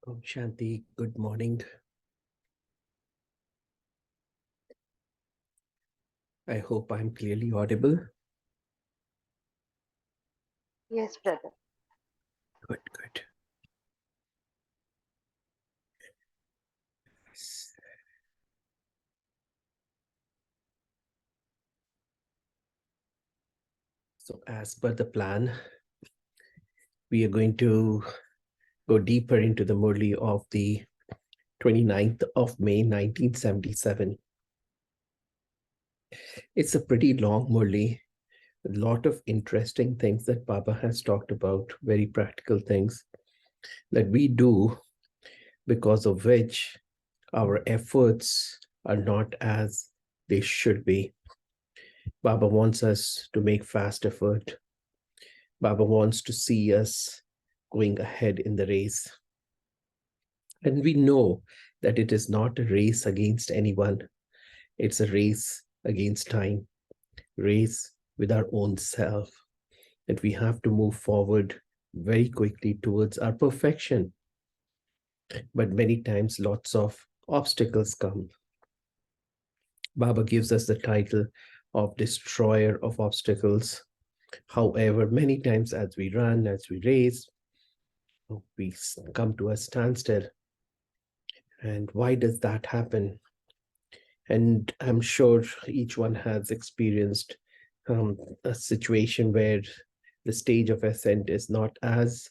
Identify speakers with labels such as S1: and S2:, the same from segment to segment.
S1: Om Shanti, good morning. I hope I'm clearly audible.
S2: Yes, brother.
S1: Good, good. So, as per the plan, we are going to go deeper into the Murli of the 29th of May, 1977. It's a pretty long Murli, a lot of interesting things that Baba has talked about, very practical things that we do, because of which our efforts are not as they should be. Baba wants us to make fast effort. Baba wants to see us going ahead in the race. And we know that it is not a race against anyone. It's a race against time, race with our own self. That we have to move forward very quickly towards our perfection. But many times, lots of obstacles come. Baba gives us the title of destroyer of obstacles. However, many times as we run, as we race, we come to a standstill. And why does that happen? And I'm sure each one has experienced a situation where the stage of ascent is not as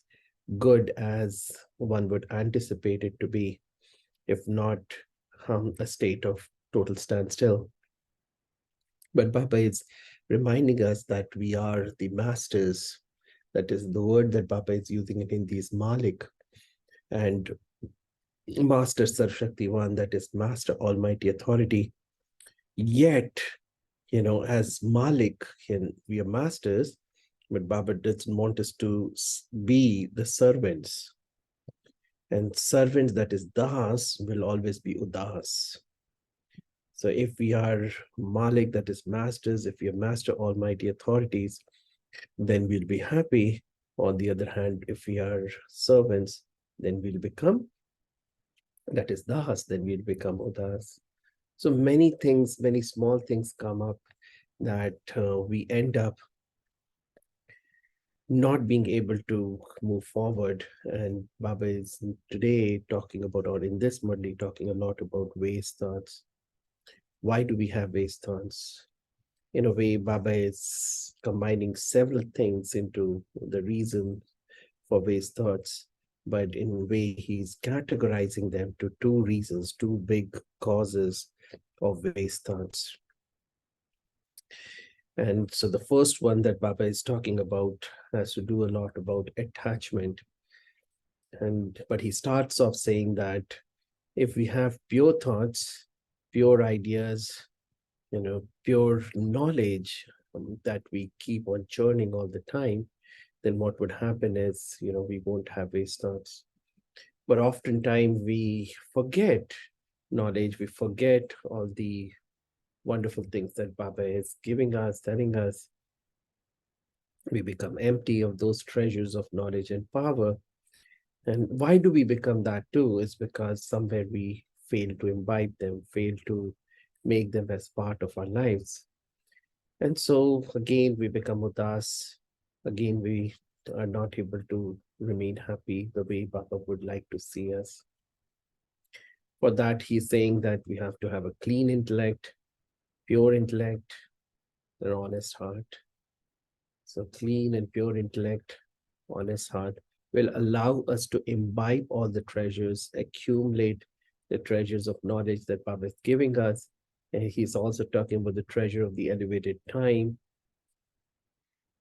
S1: good as one would anticipate it to be, if not a state of total standstill. But Baba is reminding us that we are the masters. That is the word that Baba is using in Hindi is Malik. And Master Sarvashaktivan, that is Master Almighty Authority. Yet, as Malik, we are masters, but Baba doesn't want us to be the servants. And servants, that is Das, will always be Udas. So if we are Malik, that is masters, if we are Master Almighty Authorities, then we'll be happy. On the other hand, if we are servants, then we'll become, that is Das, then we'll become Udas. So many things, many small things come up that we end up not being able to move forward. And Baba is today talking about, or in this Murli, talking a lot about waste thoughts. Why do we have waste thoughts? In a way, Baba is combining several things into the reason for waste thoughts, but in a way, he's categorizing them to two reasons, two big causes of waste thoughts. And so the first one that Baba is talking about has to do a lot about attachment. But he starts off saying that if we have pure thoughts, pure ideas, pure knowledge that we keep on churning all the time, then what would happen is, we won't have waste thoughts. But oftentimes we forget knowledge, we forget all the wonderful things that Baba is giving us, telling us. We become empty of those treasures of knowledge and power. And why do we become that too? Is because somewhere we fail to imbibe them, fail to make them as part of our lives. And so again, we become udas. Again, we are not able to remain happy the way Baba would like to see us. For that, he's saying that we have to have a clean intellect, pure intellect, an honest heart. So clean and pure intellect, honest heart will allow us to imbibe all the treasures, accumulate the treasures of knowledge that Baba is giving us. And he's also talking about the treasure of the elevated time.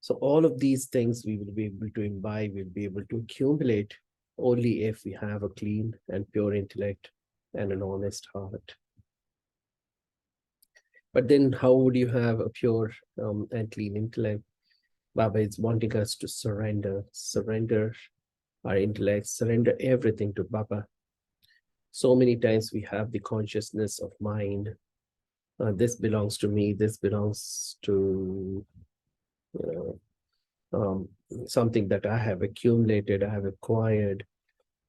S1: So all of these things we will be able to imbibe, we'll be able to accumulate only if we have a clean and pure intellect and an honest heart. But then how would you have a pure and clean intellect? Baba is wanting us to surrender our intellect, surrender everything to Baba. So many times we have the consciousness of mind. This belongs to me, this belongs to something that I have accumulated, I have acquired.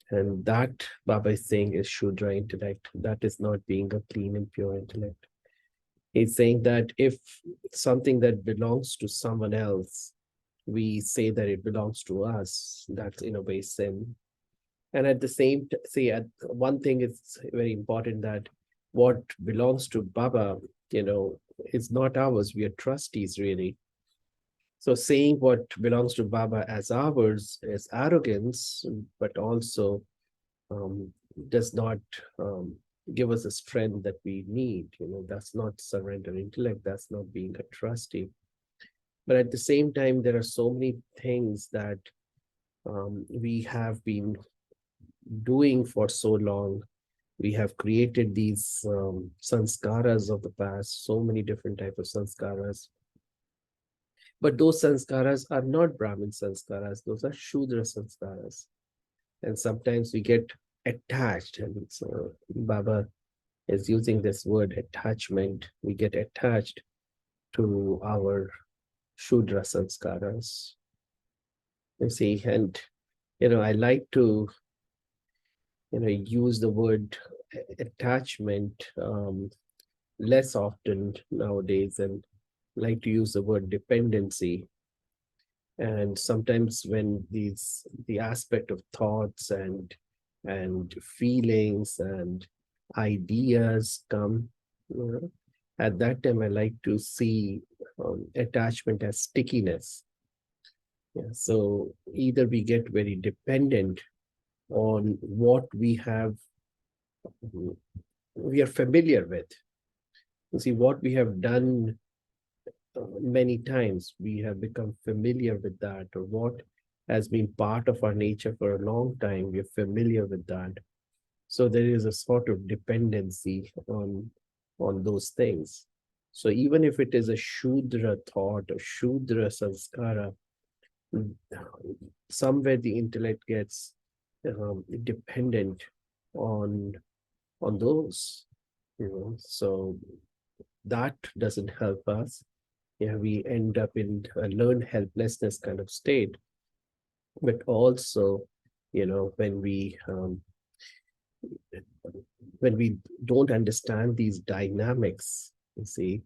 S1: And that, Baba is saying, is Shudra intellect. That is not being a clean and pure intellect. He's saying that if something that belongs to someone else, we say that it belongs to us, that's in a way sin. And at the same say at one thing is very important, that what belongs to Baba, is not ours. We are trustees, really. So saying what belongs to Baba as ours is arrogance, but also um, does not um, give us the strength that we need. That's not surrender intellect. That's not being a trustee. But at the same time, there are so many things that we have been doing for so long. We have created these sanskaras of the past, so many different types of sanskaras. But those sanskaras are not Brahmin sanskaras, those are Shudra sanskaras. And sometimes we get attached, and so Baba is using this word attachment. We get attached to our Shudra sanskaras. You see, and I like to use the word attachment less often nowadays, and like to use the word dependency. And sometimes when the aspect of thoughts and feelings and ideas come, at that time I like to see attachment as stickiness. Yeah, so either we get very dependent on what we are familiar with. You see, what we have done many times, we have become familiar with that, or what has been part of our nature for a long time, we are familiar with that. So there is a sort of dependency on those things. So even if it is a Shudra thought or Shudra sanskara, somewhere the intellect gets dependent on those. So that doesn't help us. Yeah, we end up in a learned helplessness kind of state. But also, when we don't understand these dynamics, you see,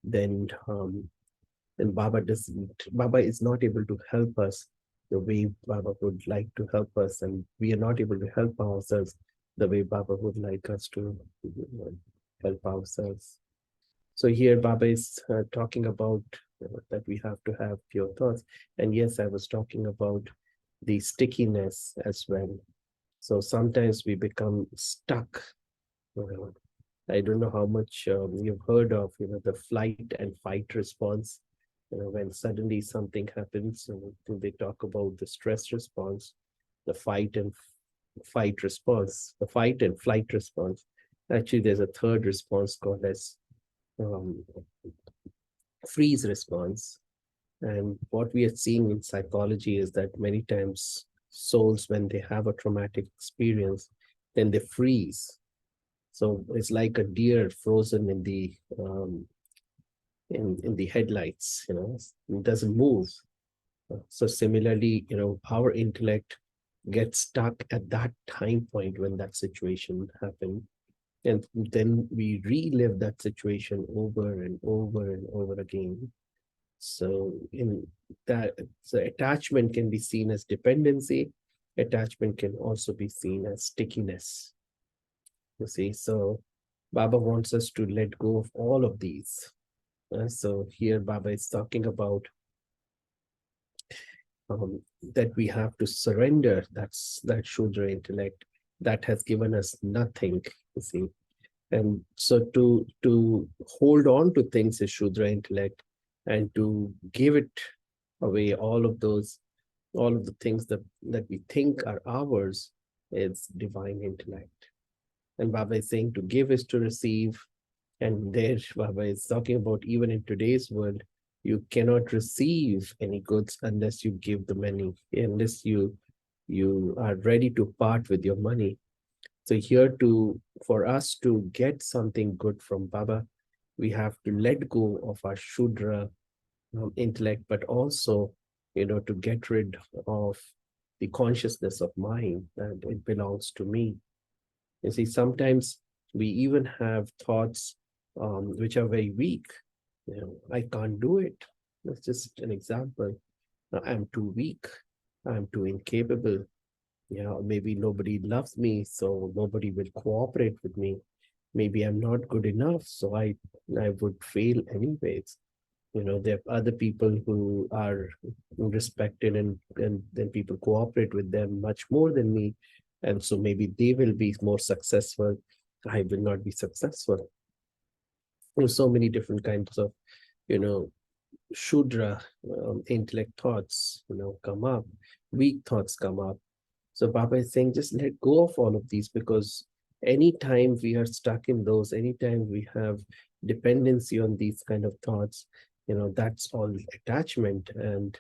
S1: then Baba is not able to help us the way Baba would like to help us, and we are not able to help ourselves the way Baba would like us to help ourselves. So here Baba is talking about that we have to have pure thoughts. And yes, I was talking about the stickiness as well. So sometimes we become stuck. I don't know how much you've heard of, the flight and fight response. When suddenly something happens, they talk about the stress response, the fight and fight response, the fight and flight response. Actually, there's a third response called as um, freeze response. And what we are seeing in psychology is that many times souls, when they have a traumatic experience, then they freeze. So it's like a deer frozen in the headlights. It doesn't move. So similarly, our intellect gets stuck at that time point when that situation happened, and then we relive that situation over and over and over again. So in that, so attachment can be seen as dependency. Attachment can also be seen as stickiness. You see, so Baba wants us to let go of all of these. So here Baba is talking about that we have to surrender that Shudra intellect that has given us nothing. You see, and so to hold on to things is Shudra intellect, and to give it away, all of the things that we think are ours, is divine intellect. And Baba is saying to give is to receive. And there Baba is talking about, even in today's world, you cannot receive any goods unless you give the money, unless you are ready to part with your money. So here, for us to get something good from Baba, we have to let go of our Shudra intellect, but also, to get rid of the consciousness of mind, that it belongs to me. You see, sometimes we even have thoughts which are very weak. I can't do it. That's just an example. I'm too weak. I'm too incapable. Maybe nobody loves me, so nobody will cooperate with me. Maybe I'm not good enough, so I would fail anyways. There are other people who are respected, and then people cooperate with them much more than me. And so maybe they will be more successful. I will not be successful. There's so many different kinds of, you know, Shudra intellect thoughts, come up, weak thoughts come up. So Baba is saying, just let go of all of these, because anytime we are stuck in those, anytime we have dependency on these kind of thoughts, that's all attachment, and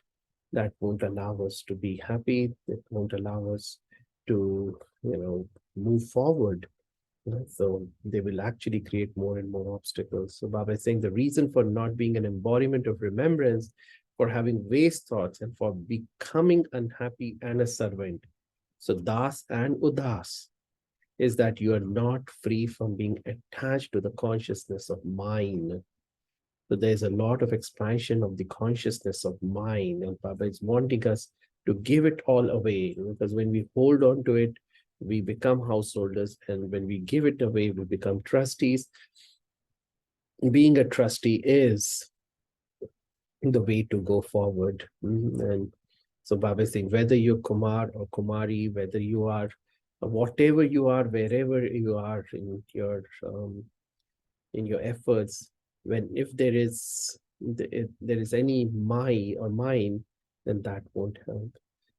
S1: that won't allow us to be happy. It won't allow us to, move forward. So they will actually create more and more obstacles. So Baba is saying the reason for not being an embodiment of remembrance, for having waste thoughts, and for becoming unhappy and a servant, so das and udas, is that you are not free from being attached to the consciousness of mind. So there's a lot of expansion of the consciousness of mind, and Baba is wanting us to give it all away, because when we hold on to it, we become householders, and when we give it away, we become trustees. Being a trustee is the way to go forward. And so Baba is saying, whether you're Kumar or Kumari, whether you are whatever you are, wherever you are in your efforts, when if there is any my or mine, then that won't help.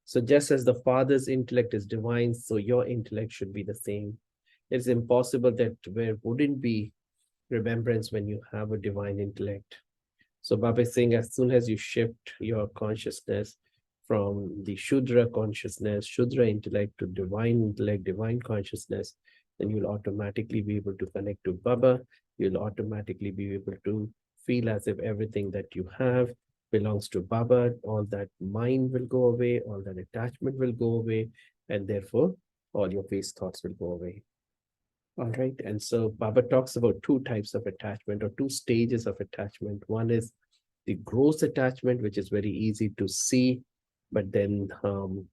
S1: So just as the Father's intellect is divine, so your intellect should be the same. It's impossible that there wouldn't be remembrance when you have a divine intellect. So Baba is saying, as soon as you shift your consciousness from the Shudra consciousness, Shudra intellect, to divine intellect, divine consciousness, then you'll automatically be able to connect to Baba. You'll automatically be able to feel as if everything that you have belongs to Baba. All that mind will go away, all that attachment will go away, and therefore all your waste thoughts will go away. All right. And so Baba talks about two types of attachment, or two stages of attachment. One is the gross attachment, which is very easy to see, but then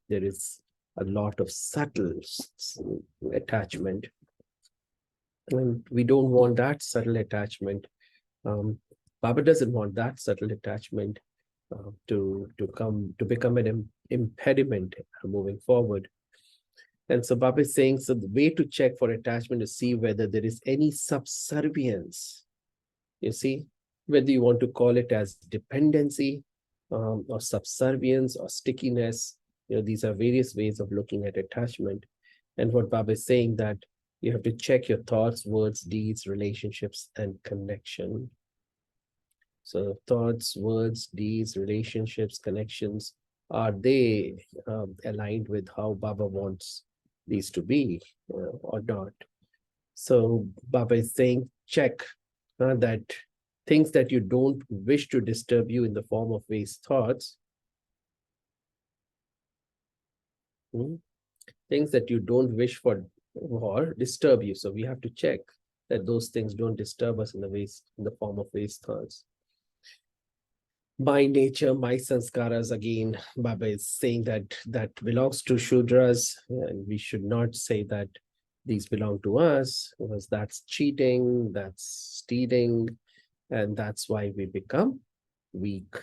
S1: there is a lot of subtle attachment. And we don't want that subtle attachment. Baba doesn't want that subtle attachment to become an impediment moving forward. And so Baba is saying, so the way to check for attachment is see whether there is any subservience. You see, whether you want to call it as dependency or subservience or stickiness. These are various ways of looking at attachment. And what Baba is saying, that you have to check your thoughts, words, deeds, relationships, and connection. So thoughts, words, deeds, relationships, connections, are they aligned with how Baba wants these to be or not? So Baba is saying, check that things that you don't wish to disturb you in the form of waste thoughts, things that you don't wish for or disturb you. So we have to check that those things don't disturb us in the form of waste thoughts. My nature, my sanskaras, again, Baba is saying that belongs to Shudras, and we should not say that these belong to us, because that's cheating, that's stealing, and that's why we become weak.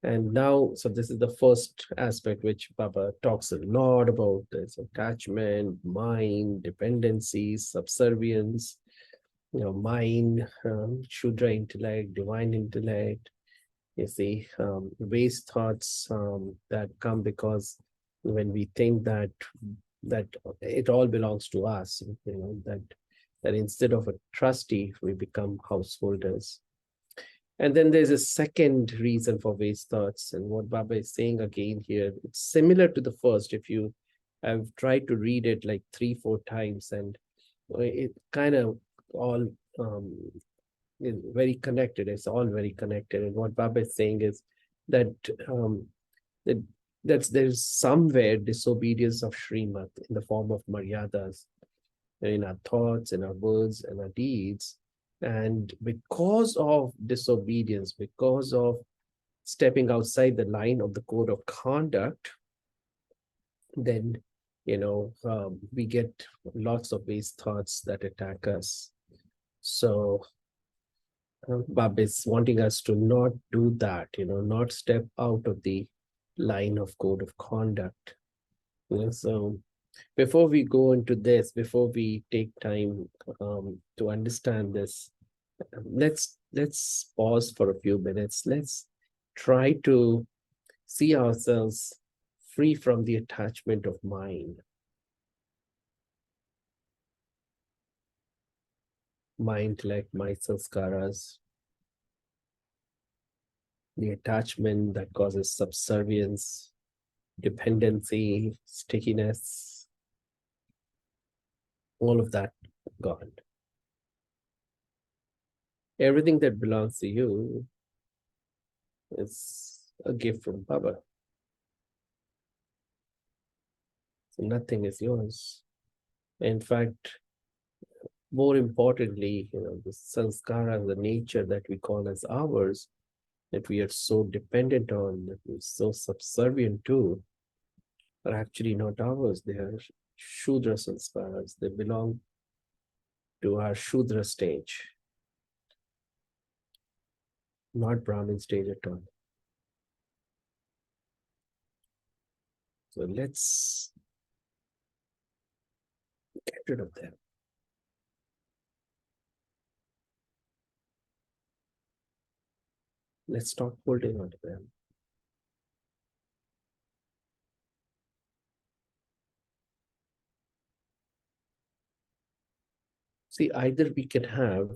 S1: And now, so this is the first aspect which Baba talks a lot about. There's attachment, mind, dependencies, subservience, mind, Shudra intellect, divine intellect. You see, waste thoughts that come because when we think that it all belongs to us, that instead of a trustee, we become householders. And then there's a second reason for waste thoughts. And what Baba is saying again here, it's similar to the first. If you have tried to read it like 3-4 times, and it kind of all is very connected. It's all very connected. And what Baba is saying is that that there's somewhere disobedience of Srimad in the form of maryadas in our thoughts, in our words, and our deeds. And because of disobedience, because of stepping outside the line of the code of conduct, then we get lots of these thoughts that attack us. So Bab is wanting us to not do that, not step out of the line of code of conduct. So before we go into this, before we take time to understand this, let's pause for a few minutes. Let's try to see ourselves free from the attachment of mind. Mind like my sanskaras, the attachment that causes subservience, dependency, stickiness, all of that gone. Everything that belongs to you is a gift from Baba. So nothing is yours. In fact, more importantly, the sanskara, the nature that we call as ours, that we are so dependent on, that we're so subservient to, are actually not ours. They are Shudra sanskaras. They belong to our Shudra stage, not Brahmin stage at all. So let's get rid of them. Let's stop holding on to them. See, either we can have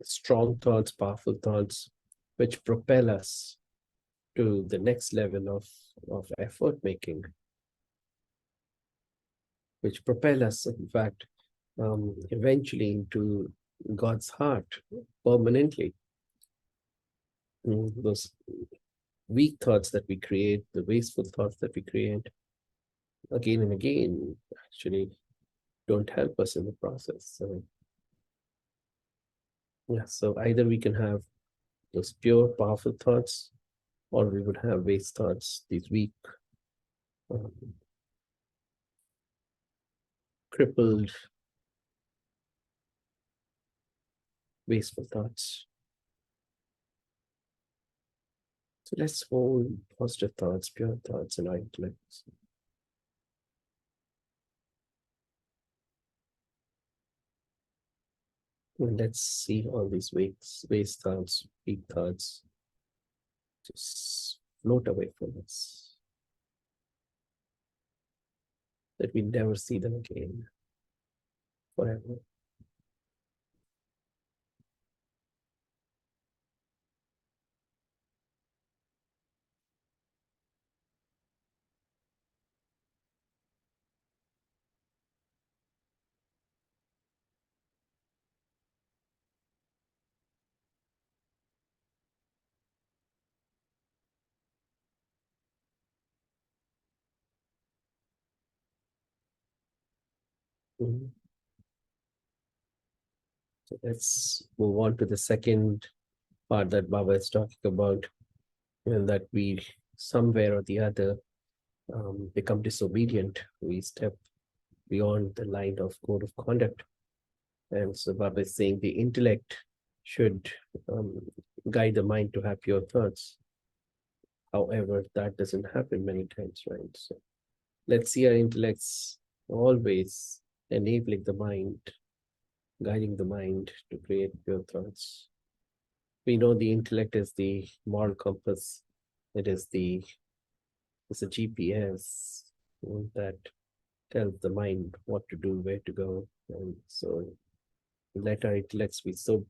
S1: strong thoughts, powerful thoughts, which propel us to the next level of effort making, which propel us, in fact, eventually into God's heart permanently. Those weak thoughts that we create, the wasteful thoughts that we create again and again, actually don't help us in the process. So, yeah, so either we can have those pure, powerful thoughts, or we would have waste thoughts, these weak, um, crippled, wasteful thoughts. So let's hold positive thoughts, pure thoughts in our intellects. And let's see all these waste thoughts, weak thoughts, just float away from us, that we never see them again, forever. Mhm. So let's move on to the second part that Baba is talking about, and that we somewhere or the other become disobedient. We step beyond the line of code of conduct. And so Baba is saying the intellect should guide the mind to have pure thoughts. However, that doesn't happen many times, right? So let's see our intellects always enabling the mind, guiding the mind to create pure thoughts. We know the intellect is the moral compass. It is it's a GPS that tells the mind what to do, where to go. And so let our intellects be so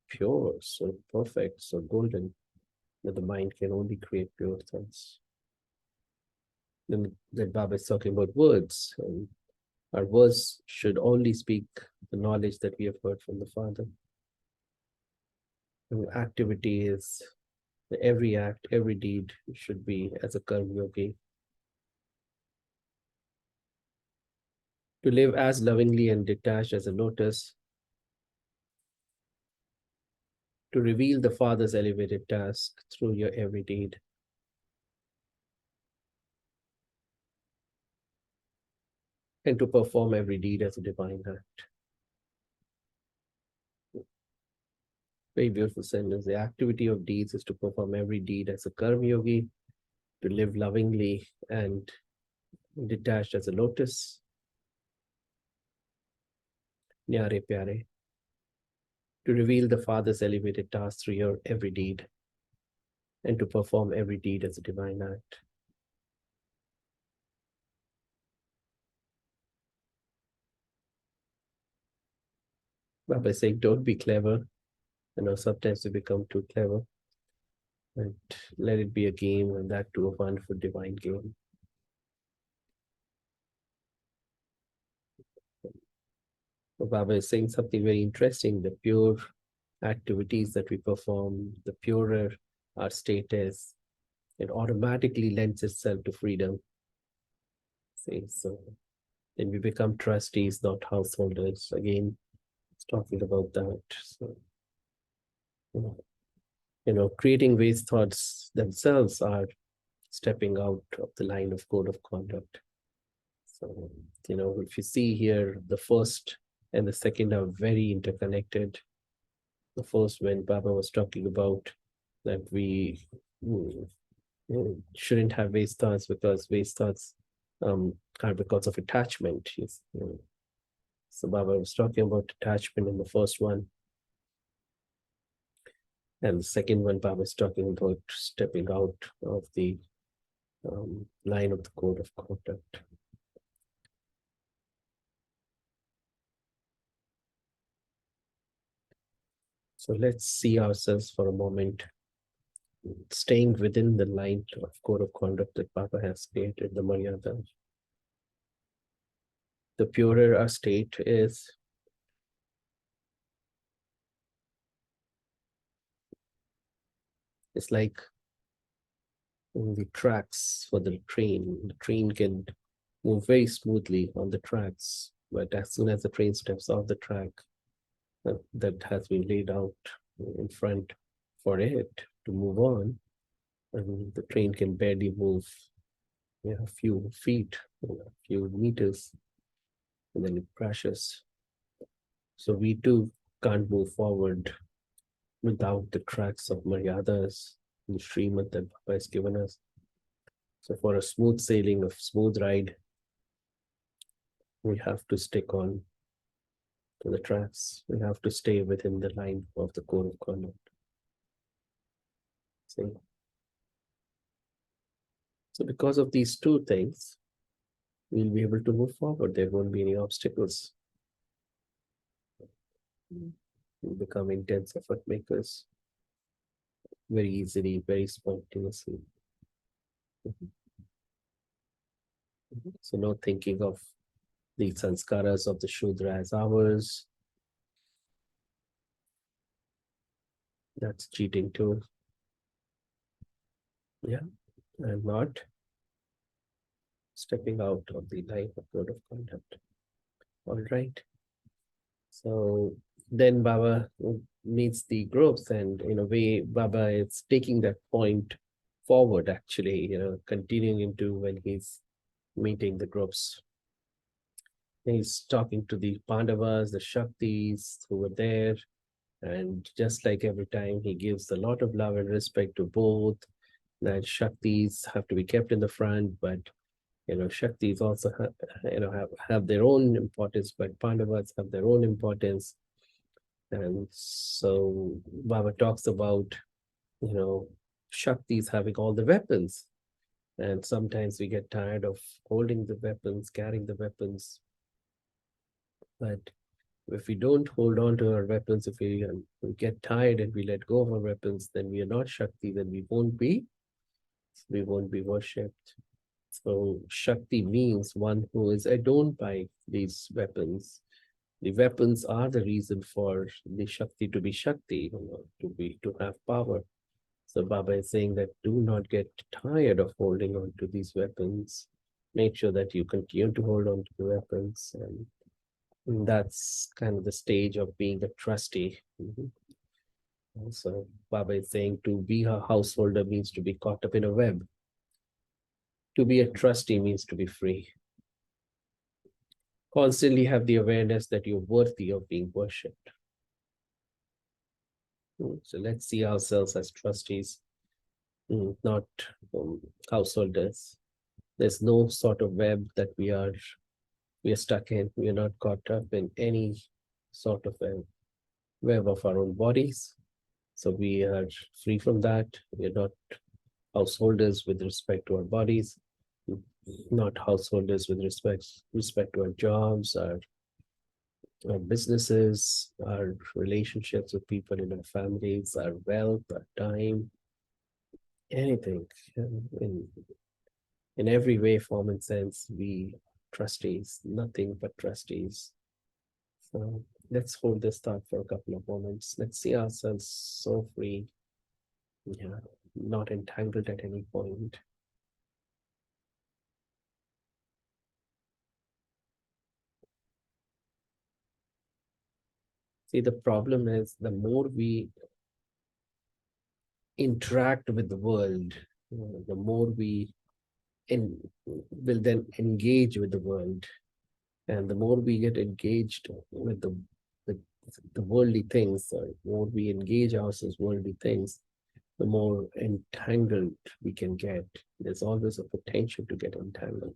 S1: pure, so perfect, so golden, that the mind can only create pure thoughts. Then Baba is talking about words, and our words should only speak the knowledge that we have heard from the Father. And activity is Every act, every deed should be as a karma yogi. To live as lovingly and detached as a lotus, to reveal the Father's elevated task through your every deed, and to perform every deed as a divine act. Very beautiful sentence. The activity of deeds is to perform every deed as a karma yogi, to live lovingly and detached as a lotus. Nyare pyare. To reveal the Father's elevated task through your every deed, and to perform every deed as a divine act. Baba is saying, don't be clever. Sometimes we become too clever. And let it be a game, and that too a wonderful divine game. Baba is saying something very interesting. The pure activities that we perform, the purer our state is, it automatically lends itself to freedom. See, so then we become trustees, not householders. Again, it's talking about that. So, creating waste thoughts themselves are stepping out of the line of code of conduct. So, if you see here, the first and the second are very interconnected. The first, when Baba was talking about that we shouldn't have waste thoughts because waste thoughts are because of attachment. So Baba was talking about attachment in the first one. And the second one, Baba is talking about stepping out of the line of the code of conduct. So let's see ourselves for a moment, staying within the line of code of conduct that Baba has created, the Maryada. The purer our state is, it's like the tracks for the train. The train can move very smoothly on the tracks, but as soon as the train steps off the track that has been laid out in front for it to move on, and the train can barely move a few feet, a few meters, and then it crashes. So we too can't move forward without the tracks of Maryadas, the Srimad that Baba has given us. So for a smooth sailing, a smooth ride, we have to stick on to the tracks. We have to stay within the line of the code of conduct. See? So because of these two things, we'll be able to move forward. There won't be any obstacles. We'll become intense effort makers very easily, very spontaneously. So no thinking of the sanskaras of the Shudra as ours. That's cheating too. Yeah, I'm not stepping out of the line of code of conduct. All right. So then Baba meets the groups, and in a way, Baba is taking that point forward, actually, continuing into when he's meeting the groups. He's talking to the Pandavas, the Shaktis who were there, and just like every time, he gives a lot of love and respect to both. That Shaktis have to be kept in the front, but Shaktis also have their own importance, but Pandavas have their own importance. And so Baba talks about, Shaktis having all the weapons. And sometimes we get tired of holding the weapons, carrying the weapons. But if we don't hold on to our weapons, if we get tired and we let go of our weapons, then we are not Shakti, then we won't be worshipped. So Shakti means one who is adorned by these weapons. The weapons are the reason for the Shakti to be Shakti, to have power. So Baba is saying that do not get tired of holding on to these weapons. Make sure that you continue to hold on to the weapons. And that's kind of the stage of being a trustee. So Baba is saying to be a householder means to be caught up in a web. To be a trustee means to be free. Constantly have the awareness that you're worthy of being worshipped. So let's see ourselves as trustees, not householders. There's no sort of web that we are stuck in. We are not caught up in any sort of a web of our own bodies. So we are free from that. We are not householders with respect to our bodies, not householders with respect to our jobs, our businesses, our relationships with people in our families, our wealth, our time, anything. In every way, form, and sense, we trustees, nothing but trustees. So let's hold this thought for a couple of moments. Let's see ourselves so free, not entangled at any point. See, the problem is the more we interact with the world, the more we will then engage with the world. And the more we get engaged with the worldly things, or more we engage ourselves worldly things, the more entangled we can get. There's always a potential to get entangled.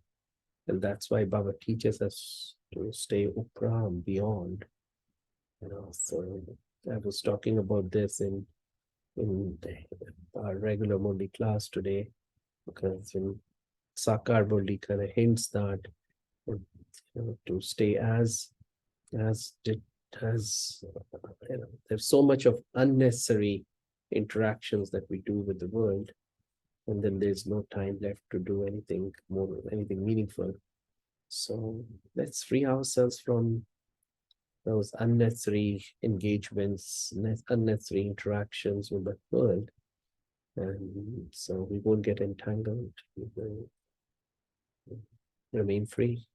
S1: And that's why Baba teaches us to stay upram, beyond. So I was talking about this in our regular Mundi class today, because in Sakar Mundi kind of hints that to stay as did as there's so much of unnecessary interactions that we do with the world, and then there's no time left to do anything meaningful. So let's free ourselves from those unnecessary engagements, unnecessary interactions with the world, and so we won't get entangled. We will remain free,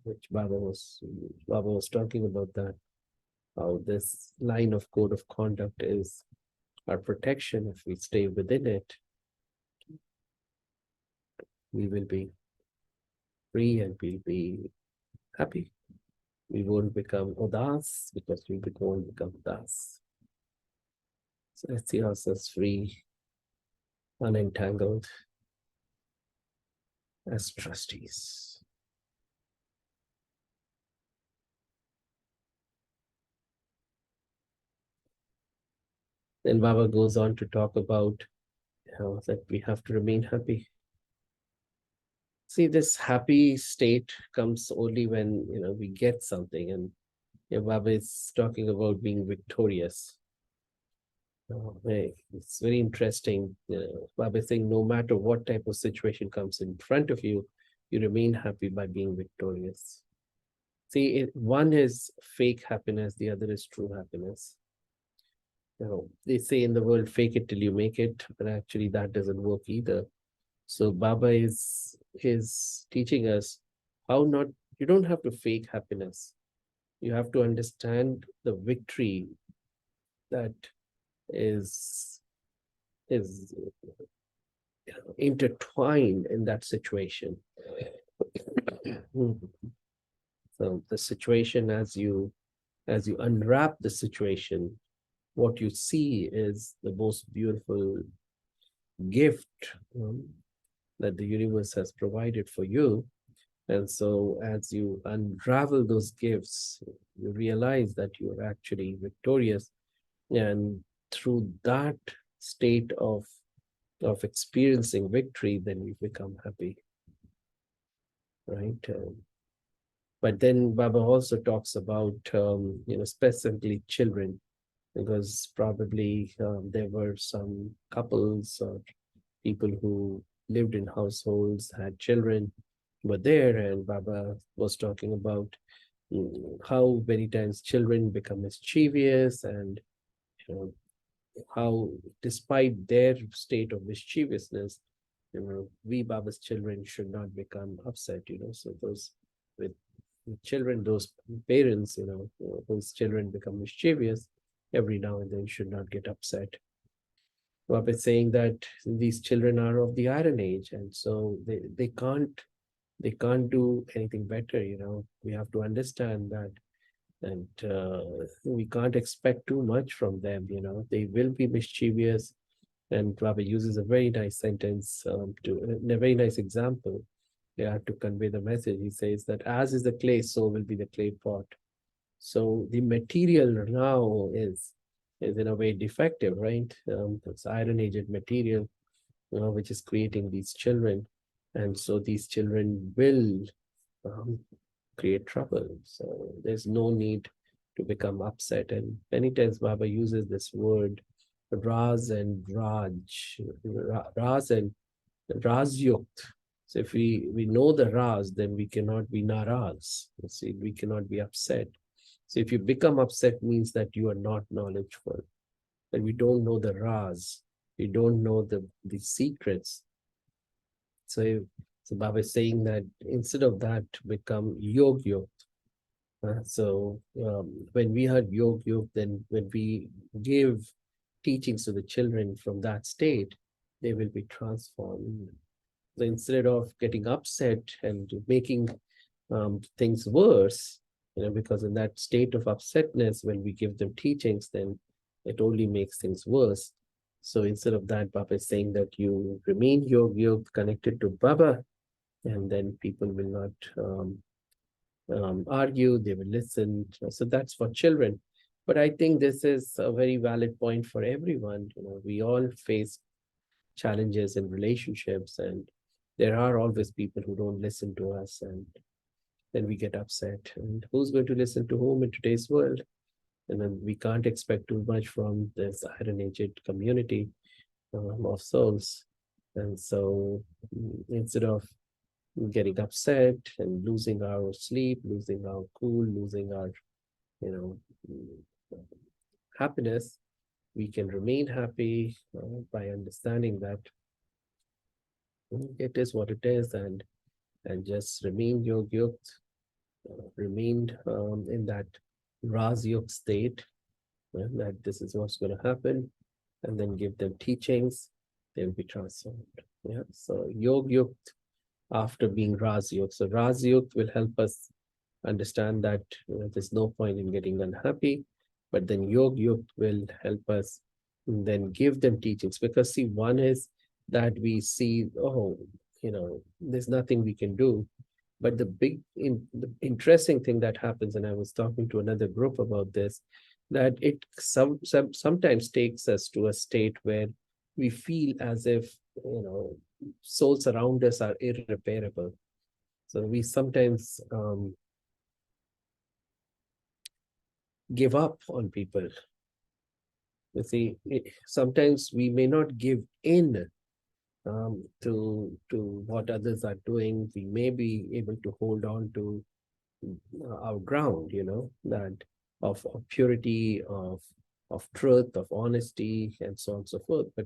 S1: which Baba was talking about, that how this line of code of conduct is our protection. If we stay within it, we will be free and we'll be happy. We won't become udas, because we won't become das. So let's see ourselves free, unentangled, as trustees. Then Baba goes on to talk about that we have to remain happy. See, this happy state comes only when we get something, and Baba is talking about being victorious. It's very interesting. Baba is saying no matter what type of situation comes in front of you, you remain happy by being victorious. See, one is fake happiness, the other is true happiness. They say in the world, fake it till you make it, but actually that doesn't work either. So Baba is teaching us how not, you don't have to fake happiness. You have to understand the victory that is intertwined in that situation. So the situation, as you unwrap the situation, what you see is the most beautiful gift that the universe has provided for you. And so as you unravel those gifts, you realize that you are actually victorious. And through that state of experiencing victory, then you become happy, right? But then Baba also talks about, specifically children, because probably there were some couples or people who lived in households, had children, were there, and Baba was talking about how many times children become mischievous and how despite their state of mischievousness, we Baba's children should not become upset, So those with children, those parents, whose children become mischievous, every now and then should not get upset. Baba is saying that these children are of the Iron Age, and so they can't do anything better. We have to understand that, and we can't expect too much from them. They will be mischievous, and Baba uses a very nice sentence a very nice example. They have to convey the message. He says that as is the clay, so will be the clay pot. So the material now is in a way defective, right? It's iron aged material, which is creating these children, and so these children will um, create trouble. So there's no need to become upset. And many times Baba uses this word Raz and Raj, Raz and Razyukt. So if we know the Raz, then we cannot be naraz. See, we cannot be upset. So if you become upset, means that you are not knowledgeable, that we don't know the Raz, we don't know the secrets. So, so Baba is saying that instead of that, become yog yog. When we heard yog yog, then when we give teachings to the children from that state, they will be transformed. So instead of getting upset and making things worse, because in that state of upsetness, when we give them teachings, then it only makes things worse. So instead of that, Baba is saying that you remain yog connected to Baba, and then people will not argue, they will listen. So that's for children. But I think this is a very valid point for everyone. We all face challenges in relationships, and there are always people who don't listen to us, and then we get upset. And who's going to listen to whom in today's world? And then we can't expect too much from this Iron Aged community of souls. And so instead of getting upset and losing our sleep, losing our cool, losing our, you know, happiness, we can remain happy by understanding that it is what it is, and just remain yog yukt, remain in that Raz Yog state, that this is what's going to happen, and then give them teachings, they'll be transformed. Yeah. So Yog Yukt after being Raz Yukt. So Raz Yukt will help us understand that there's no point in getting unhappy, but then Yog Yukt will help us then give them teachings. Because see, one is that we see, oh, there's nothing we can do. But the interesting thing that happens, and I was talking to another group about this, that it sometimes takes us to a state where we feel as if souls around us are irreparable. So we sometimes give up on people. You see, sometimes we may not give in to what others are doing. We may be able to hold on to our ground, that of purity, of truth, of honesty, and so on and so forth. But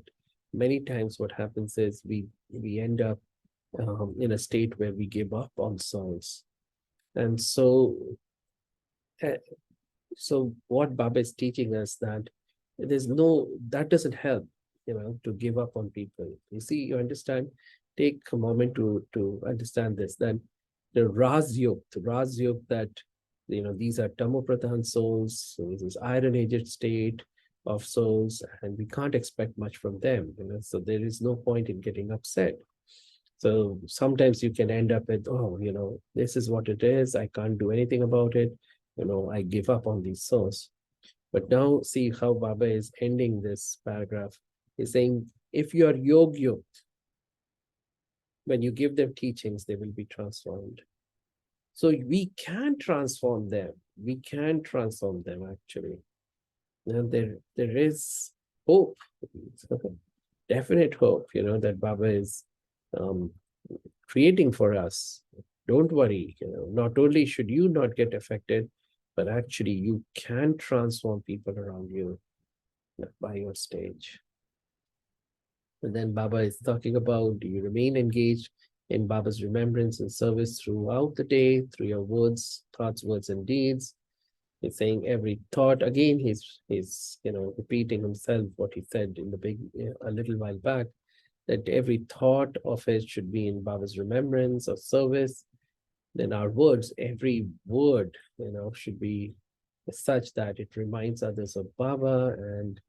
S1: many times what happens is we end up in a state where we give up on souls. And uh, so what Baba is teaching us, that that doesn't help, to give up on people. You see, you understand, take a moment to understand this, that the Raz Yug, that these are Tamopradhan souls, so this is Iron Aged state of souls, and we can't expect much from them, so there is no point in getting upset. So sometimes you can end up with, oh, this is what it is, I can't do anything about it, I give up on these souls. But now see how Baba is ending this paragraph. He's saying, if you are Yog Yukt, when you give them teachings, they will be transformed. So we can transform them. We can transform them, actually. And there is hope, definite hope, that Baba is creating for us. Don't worry, not only should you not get affected, but actually you can transform people around you. by your stage. And then Baba is talking about, do you remain engaged in Baba's remembrance and service throughout the day, through your words, thoughts, words, and deeds? He's saying every thought. Again, he's repeating himself what he said in the big a little while back, that every thought of his should be in Baba's remembrance or service. Then our words, every word, should be such that it reminds others of Baba, and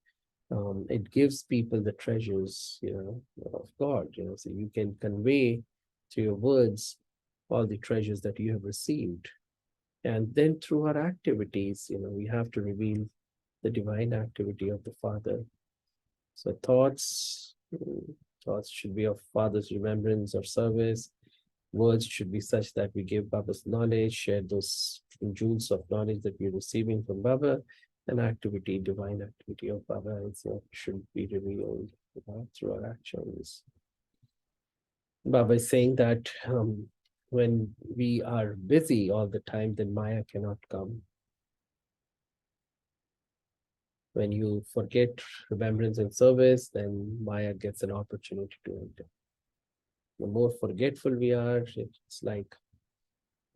S1: it gives people the treasures, of God. So you can convey to your words all the treasures that you have received. And then through our activities, we have to reveal the divine activity of the Father. So thoughts should be of Father's remembrance or service. Words should be such that we give Baba's knowledge, share those jewels of knowledge that we're receiving from Baba, and activity, divine activity of Baba is what should be revealed through our actions. Baba is saying that when we are busy all the time, then Maya cannot come. When you forget remembrance and service, then Maya gets an opportunity to enter. The more forgetful we are, it's like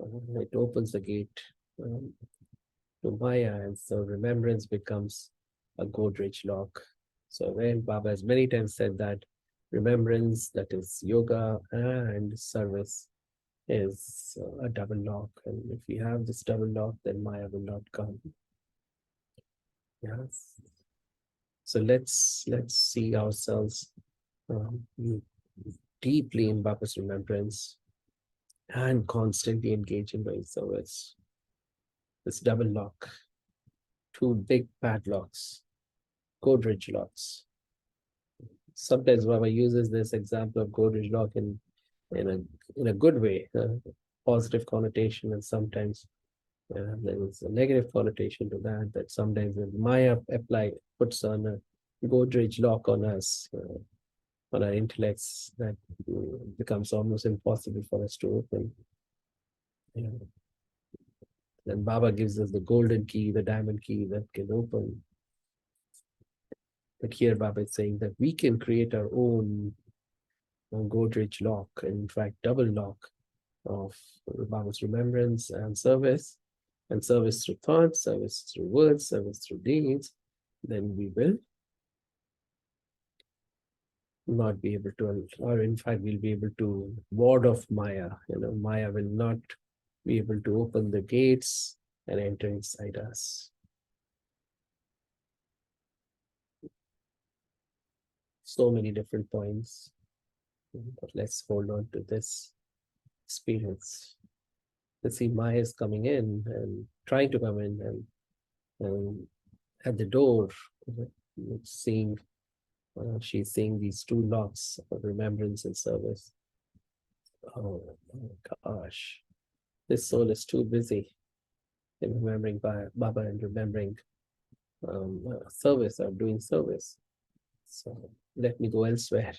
S1: it opens the gate to Maya, and so remembrance becomes a Godrej lock. So when Baba has many times said that remembrance, that is yoga, and service is a double lock, and if we have this double lock, then Maya will not come. Yes. So let's see ourselves deeply in Baba's remembrance and constantly engage in doing service. This double lock, two big padlocks, Godrej locks. Sometimes Baba uses this example of Godrej lock in a good way, positive connotation, and sometimes there is a negative connotation to that. That sometimes when Maya puts on a Godrej lock on us, on our intellects, that becomes almost impossible for us to open. Then Baba gives us the golden key, the diamond key that can open. But here Baba is saying that we can create our own Godrej lock, in fact, double lock of Baba's remembrance and service through thoughts, service through words, service through deeds. Then we will not be able to, or in fact, we'll be able to ward off Maya. Maya will not be able to open the gates and enter inside us. So many different points, but let's hold on to this experience. Let's see, Maya is coming in and trying to come in, and at the door, seeing she's seeing these two locks of remembrance and service. Oh gosh, this soul is too busy in remembering Baba and remembering service or doing service. So let me go elsewhere.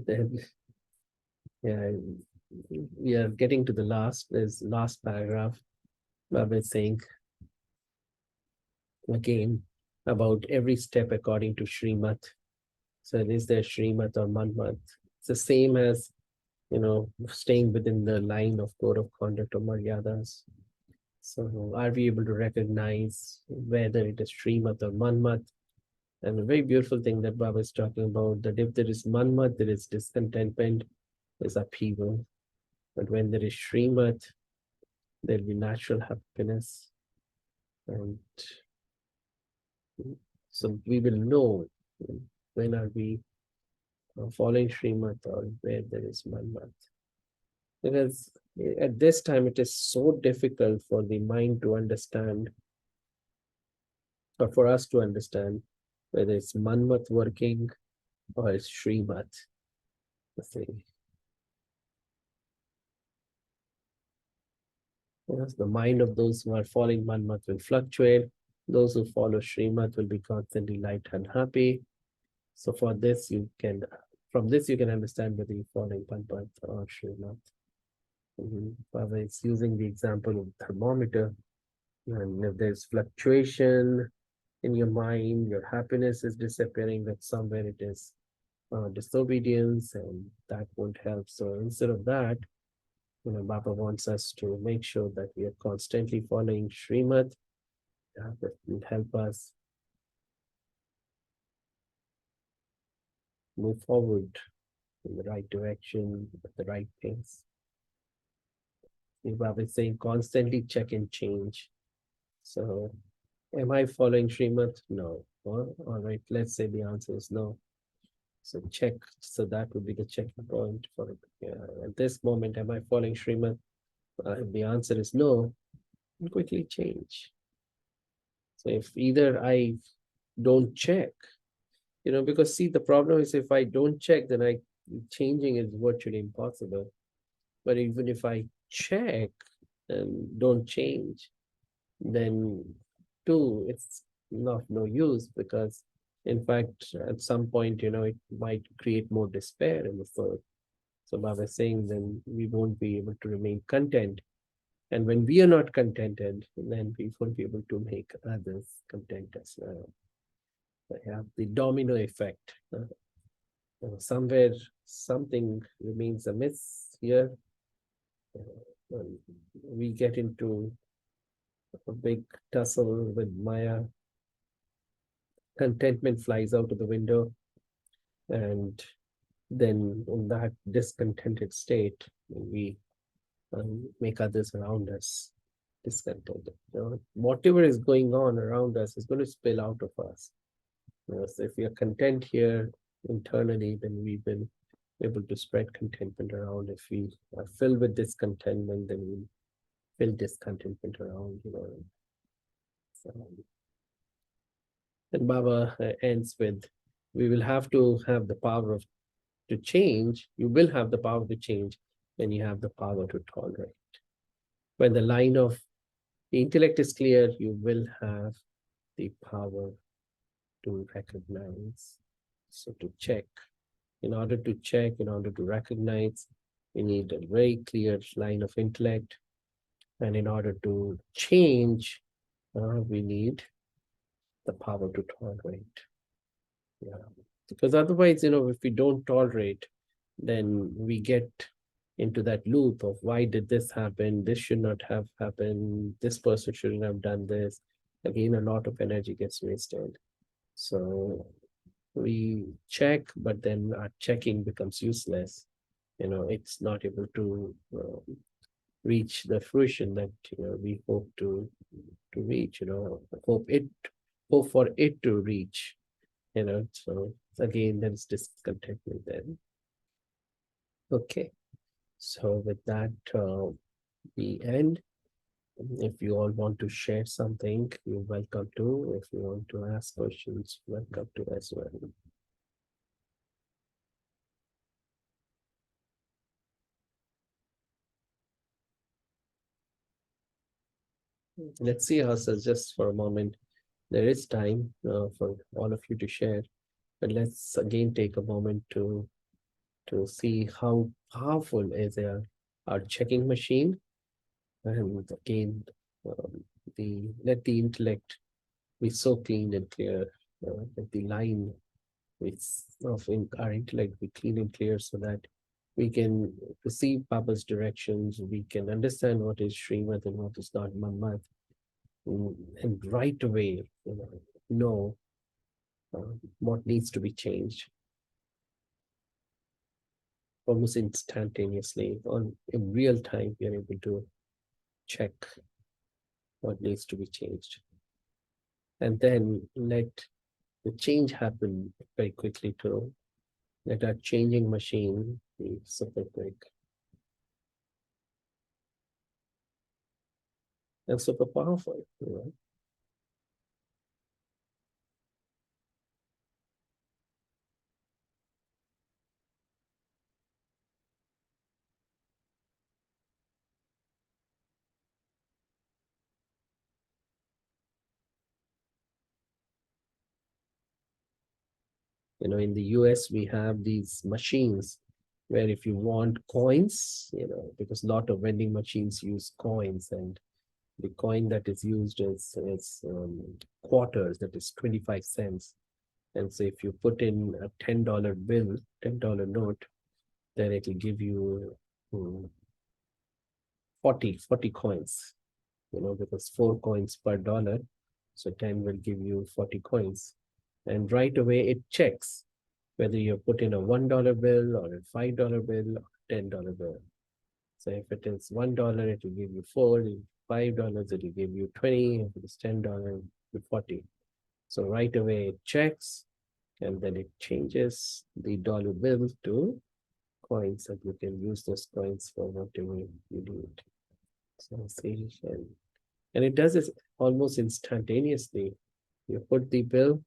S1: Then, yeah, we are getting to the last paragraph. Baba is saying again about every step according to Srimat. So is there Srimat or Manmat? It's the same as, staying within the line of code of conduct or Maryadas. So are we able to recognize whether it is Srimat or Manmat? And a very beautiful thing that Baba is talking about, that if there is Manmat, there is discontentment, there's upheaval. But when there is Srimat, there'll be natural happiness. And so we will know when are we following Srimat or where there is Manmat. Because at this time it is so difficult for the mind to understand, or for us to understand, whether it's Manmat working or it's Srimat. Yes, the mind of those who are following Manmat will fluctuate. Those who follow Srimat will be constantly light and happy. So from this you can understand whether you're following Manmat or Srimat. Baba is using the example of thermometer, and if there's fluctuation in your mind, your happiness is disappearing, that somewhere it is disobedience, and that won't help. So instead of that, Baba wants us to make sure that we are constantly following Srimad. That will help us move forward in the right direction, at the right pace. Baba is saying constantly check and change. So, am I following Srimad? No. Well, all right, let's say the answer is no. So check. So that would be the checking point for it. At this moment, am I following Srimad? If the answer is no, quickly change. So if either I don't check, because see, the problem is if I don't check, then changing is virtually impossible. But even if I check and don't change, then too, it's not no use, because in fact, at some point, it might create more despair in the soul. So Baba is saying then we won't be able to remain content. And when we are not contented, then we won't be able to make others content as well. So have the domino effect. Somewhere something remains amiss here. We get into a big tussle with Maya. Contentment flies out of the window, and then in that discontented state, we make others around us discontented. Whatever is going on around us is going to spill out of us. So if we are content here internally, then we will be able to spread contentment around. If we are filled with discontentment, then we fill discontentment around. So, and Baba ends with, we will have to have the power to change. You will have the power to change when you have the power to tolerate. When the line of the intellect is clear, you will have the power to recognize. So to check. In order to check, in order to recognize, we need a very clear line of intellect. And in order to change, we need the power to tolerate. Yeah. Because otherwise, if we don't tolerate, then we get into that loop of why did this happen? This should not have happened. This person shouldn't have done this. Again, a lot of energy gets wasted. So we check, but then our checking becomes useless. It's not able to reach the fruition that we hope to reach. Hope for it to reach. So again, there's discontentment then. Okay, so with that, we end. If you all want to share something, you're welcome to. If you want to ask questions, welcome to as well. Let's see ourselves just for a moment. There is time for all of you to share, but let's again take a moment to see how powerful is our checking machine. And again, let the intellect be so clean and clear. Let the line of our intellect be clean and clear, so that we can receive Baba's directions. We can understand what is Srimad and what is not Manmat, and right away, know what needs to be changed almost instantaneously. In real time, we are able to check what needs to be changed, and then let the change happen very quickly too. Let our changing machine be super quick and super powerful. In the US, we have these machines where if you want coins, because a lot of vending machines use coins, and the coin that is used is quarters, that is 25 cents. And so if you put in a $10 bill, $10 note, then it will give you 40 coins, because 4 coins per dollar. So 10 will give you 40 coins. And right away it checks whether you put in a $1 bill or a $5 bill or $10 bill. So if it is $1, it will give you 4, $5, it will give you 20, if it is $10, it 40. So right away it checks, and then it changes the dollar bill to coins, and you can use those coins for whatever you need. So see, and it does this almost instantaneously. You put the bill,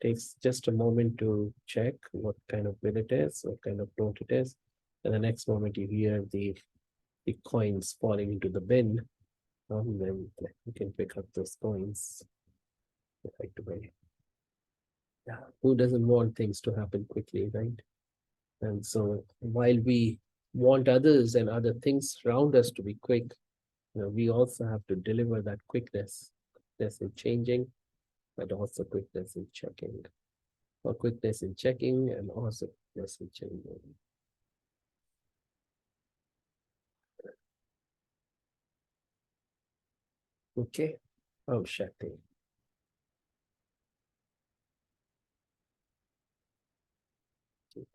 S1: takes just a moment to check what kind of bill it is, what kind of note it is, and the next moment you hear the coins falling into the bin, then you can pick up those coins right away. Yeah, who doesn't want things to happen quickly, right? And so while we want others and other things around us to be quick, we also have to deliver that quickness in changing, but also quickness in checking, or quickness in checking and also quickness in changing. Okay. Oh, Shakti.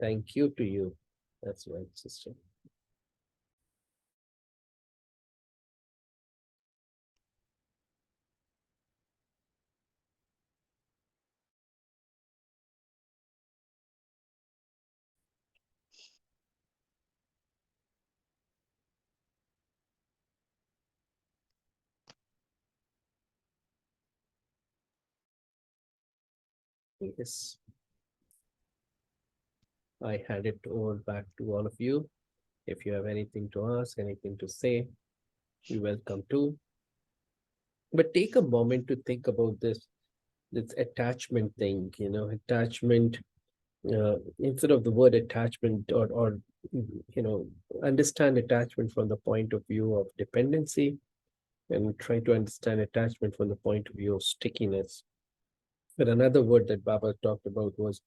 S1: Thank you to you. That's right, sister. Yes. I hand it over back to all of you. If you have anything to ask, anything to say, you're welcome to. But take a moment to think about this attachment thing, attachment, instead of the word attachment, or understand attachment from the point of view of dependency, and try to understand attachment from the point of view of stickiness. But another word that Baba talked about was,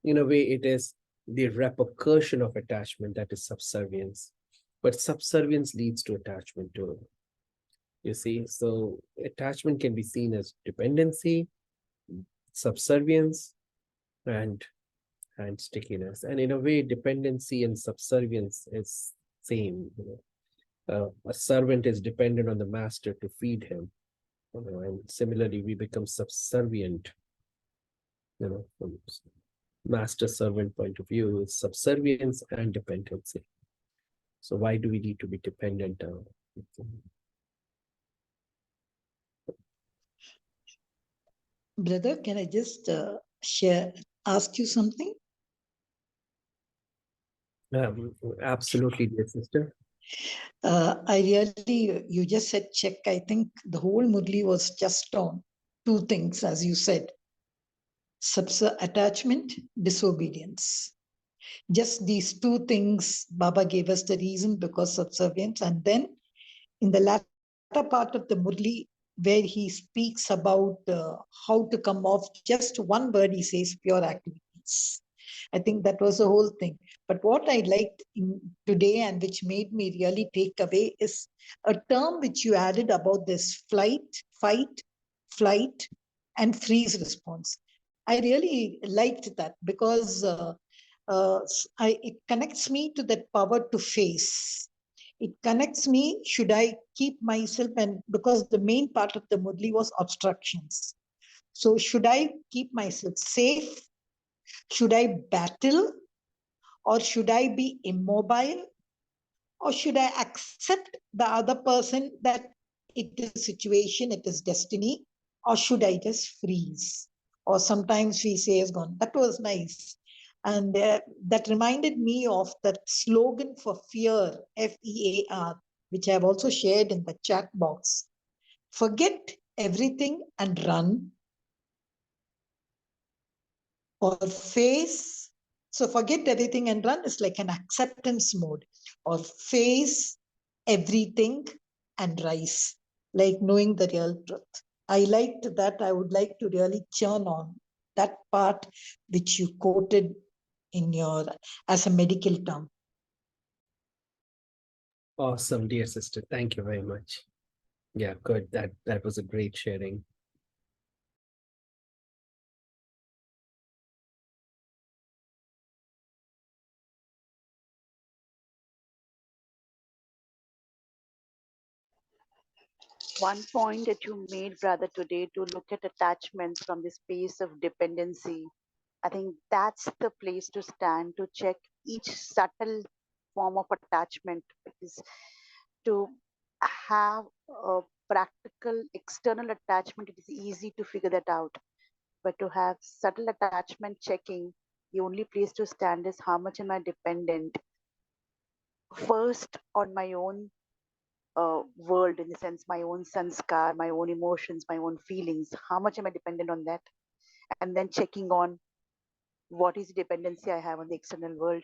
S1: in a way, it is the repercussion of attachment, that is subservience. But subservience leads to attachment too. You see, so attachment can be seen as dependency, subservience, and stickiness. And in a way, dependency and subservience is same. A servant is dependent on the master to feed him. And similarly, we become subservient. From master servant point of view, is subservience and dependency. So why do we need to be dependent?
S3: Brother, can I just ask you something?
S1: Absolutely, dear sister.
S3: I really, you just said check. I think the whole Murli was just on two things, as you said: attachment, disobedience. Just these two things, Baba gave us the reason because subservience. And then in the latter part of the Murli, where he speaks about how to come off, just one word he says, pure activities. I think that was the whole thing. But what I liked today and which made me really take away is a term which you added about this fight, flight, and freeze response. I really liked that because it connects me to that power to face. It connects me, should I keep myself, and because the main part of the Murli was obstructions. So should I keep myself safe? Should I battle? Or should I be immobile? Or should I accept the other person that it is situation, it is destiny? Or should I just freeze? Or sometimes we say is gone. That was nice. And that reminded me of that slogan for fear, FEAR, which I have also shared in the chat box. Forget everything and run. or face. So forget everything and run is like an acceptance mode, or face everything and rise, like knowing the real truth. I liked that. I would like to really churn on that part which you quoted in your as a medical term.
S1: Awesome, dear sister. Thank you very much. Yeah, good. That was a great sharing.
S2: One point that you made, brother, today to look at attachments from the space of dependency. I think that's the place to stand to check each subtle form of attachment, because to have a practical external attachment, it is easy to figure that out. But to have subtle attachment checking, the only place to stand is how much am I dependent first on my own world, in the sense my own sanskar, my own emotions, my own feelings. How much am I dependent on that? And then checking on what is the dependency I have on the external world.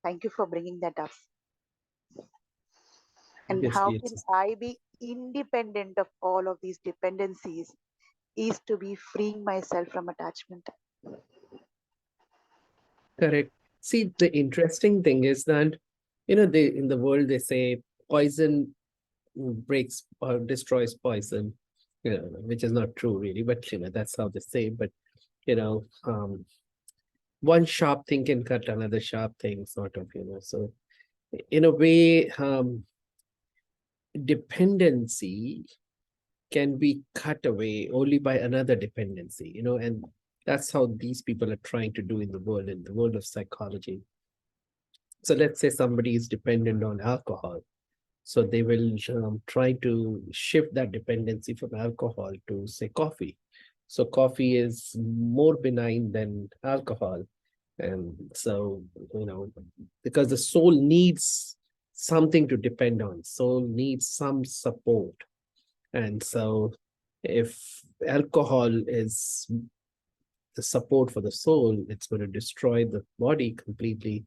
S2: Thank you for bringing that up. And
S1: Yes,
S2: how
S1: dear
S2: can
S1: sister.
S2: I be independent of all of these dependencies is to be freeing myself from attachment.
S1: Correct. See, the interesting thing is that, they in the world they say poison breaks or destroys poison, which is not true really, but that's how they say. But one sharp thing can cut another sharp thing, sort of, So in a way, dependency can be cut away only by another dependency, and that's how these people are trying to do in the world of psychology. So let's say somebody is dependent on alcohol. So they will try to shift that dependency from alcohol to, say, coffee. So coffee is more benign than alcohol. And so, because the soul needs something to depend on, soul needs some support. And so if alcohol is the support for the soul, it's going to destroy the body completely.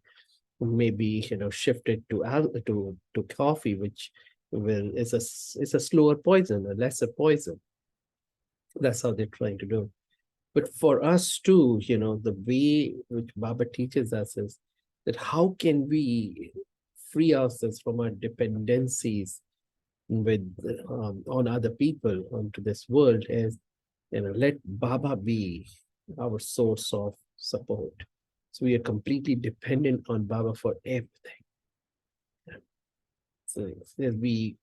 S1: Maybe shift it to coffee, which will is a slower poison, a lesser poison. That's how they're trying to do. But for us too, the way which Baba teaches us is that how can we free ourselves from our dependencies with on other people, onto this world, is let Baba be our source of support. So we are completely dependent on Baba for everything. So we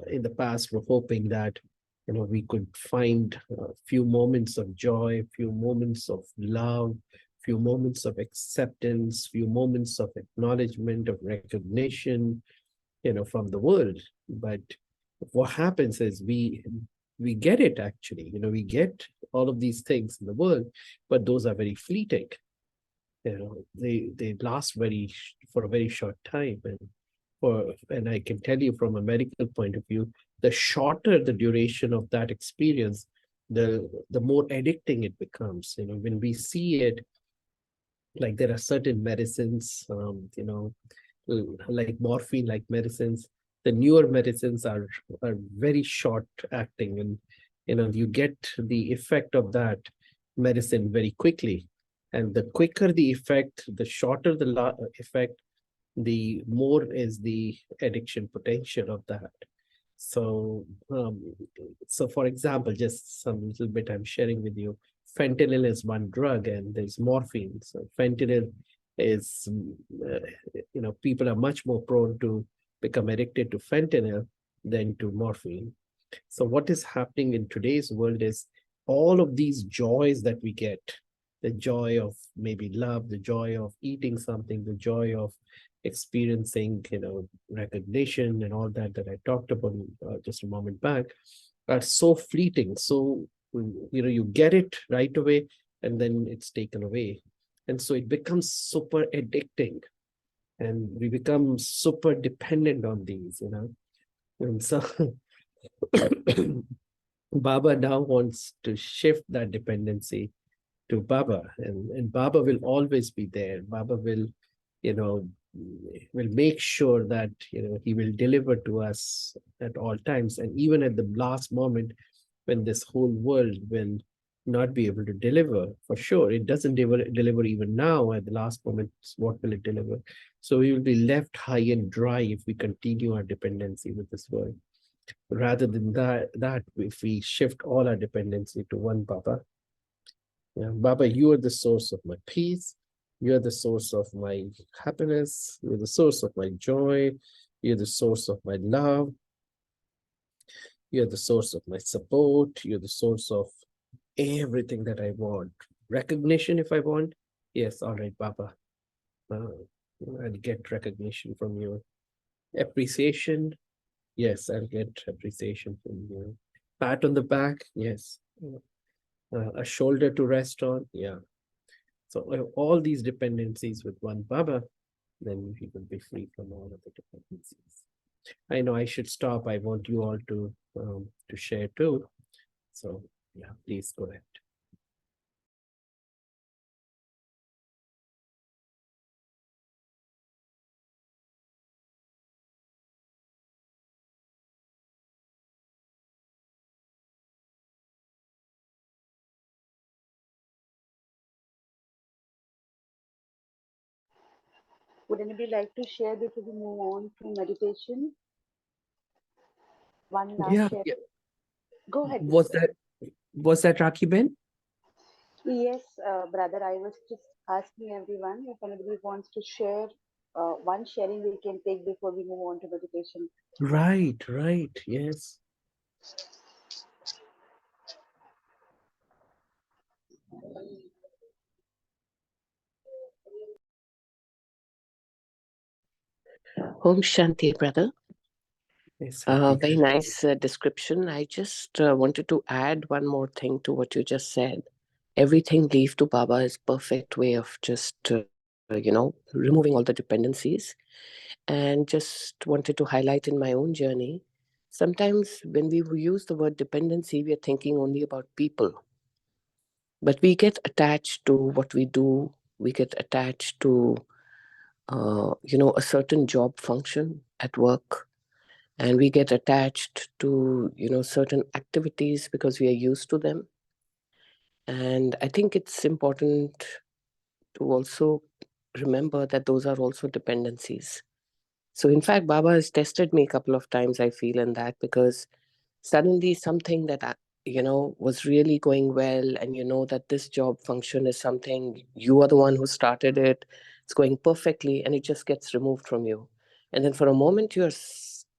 S1: in the past were hoping that we could find a few moments of joy, few moments of love, few moments of acceptance, few moments of acknowledgement, of recognition, from the world. But what happens is we get it actually, we get all of these things in the world, but those are very fleeting. They last for a very short time. And I can tell you from a medical point of view, the shorter the duration of that experience, the more addicting it becomes. When we see it, like there are certain medicines, like morphine, like medicines. The newer medicines are very short acting, and you get the effect of that medicine very quickly. And the quicker the effect, the shorter the effect, the more is the addiction potential of that. So, for example, just some little bit I'm sharing with you. Fentanyl is one drug, and there's morphine. So, fentanyl is, people are much more prone to become addicted to fentanyl than to morphine. So, what is happening in today's world is all of these joys that we get, the joy of maybe love, the joy of eating something, the joy of experiencing, recognition and all that I talked about just a moment back, are so fleeting. So, you get it right away and then it's taken away. And so it becomes super addicting and we become super dependent on these, And so Baba now wants to shift that dependency to Baba, and Baba will always be there. Baba will, you know, will make sure that, you know, he will deliver to us at all times, and even at the last moment when this whole world will not be able to deliver. For sure, it doesn't deliver even now. At the last moment, what will it deliver? So we will be left high and dry if we continue our dependency with this world. Rather than that, if we shift all our dependency to one Baba, yeah, Baba, you are the source of my peace. You are the source of my happiness. You're the source of my joy. You're the source of my love. You're the source of my support. You're the source of everything that I want. Recognition, if I want, yes, all right, Baba. I'll get recognition from you. Appreciation, yes, I'll get appreciation from you. Pat on the back, yes. A shoulder to rest on, yeah. So all these dependencies with one Baba, then we will be free from all of the dependencies. I know I should stop. I want you all to share too. So yeah, please go ahead.
S2: Would anybody like to share before we move on to meditation? One last
S1: Yeah,
S2: share.
S1: yeah.
S2: Go ahead.
S1: Was that Raki Ben?
S2: Yes, brother, I was just asking everyone if anybody wants to share one sharing we can take before we move on to meditation.
S1: Right, yes.
S4: Om Shanti, brother.
S1: Yes, happy
S4: Very
S1: to.
S4: nice description. I just wanted to add one more thing to what you just said. Everything leave to Baba is perfect way of just, removing all the dependencies. And just wanted to highlight in my own journey, sometimes when we use the word dependency, we are thinking only about people. But we get attached to what we do. We get attached to, a certain job function at work, and we get attached to certain activities because we are used to them. And I think it's important to also remember that those are also dependencies. So in fact, Baba has tested me a couple of times, I feel, in that, because suddenly something that was really going well, and you know that this job function is something you are the one who started it, it's going perfectly, and it just gets removed from you. And then for a moment you're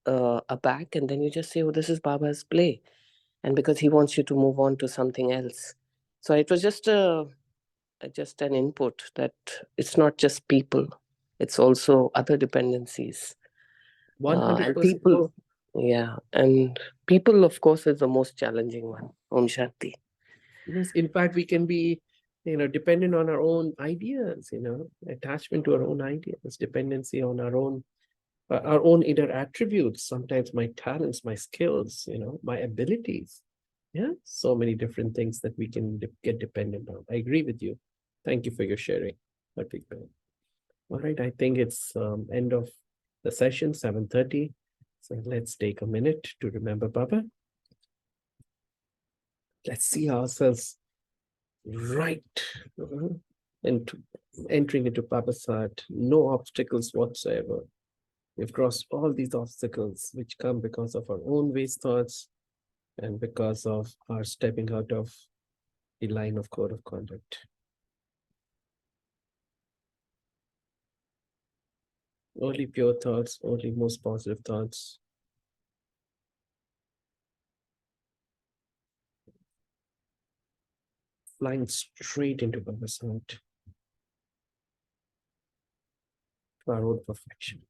S4: aback, and then you just say, oh, this is Baba's play, and because he wants you to move on to something else. So it was just an input that it's not just people, it's also other dependencies. And
S1: 100%.
S4: people, yeah, and people, of course, is the most challenging one. Om Shanti.
S1: Yes, in fact, we can be, dependent on our own ideas, attachment to our own ideas, dependency on our own inner attributes, sometimes my talents, my skills, my abilities. Yeah, so many different things that we can get dependent on. I agree with you. Thank you for your sharing. Happy Ben. All right, I think it's end of the session, 7:30. So let's take a minute to remember Baba. Let's see ourselves right and entering into Baba's heart. No obstacles whatsoever. We've crossed all these obstacles which come because of our own waste thoughts and because of our stepping out of the line of code of conduct. Only pure thoughts, only most positive thoughts. Flying straight into Baba's heart, to our own perfection.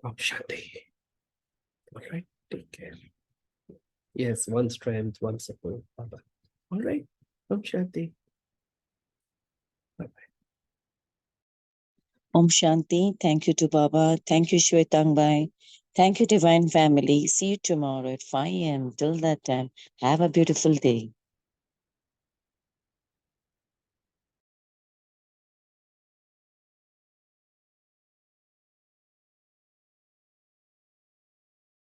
S1: Om Shanti. All right, take care. Yes, one strength, one support, Baba. All right, Om Shanti. Bye-bye.
S5: Om Shanti. Thank you to Baba. Thank you, Shwetang Bhai, Thank you, Divine Family. See you tomorrow at 5 a.m. Till that time, have a beautiful day.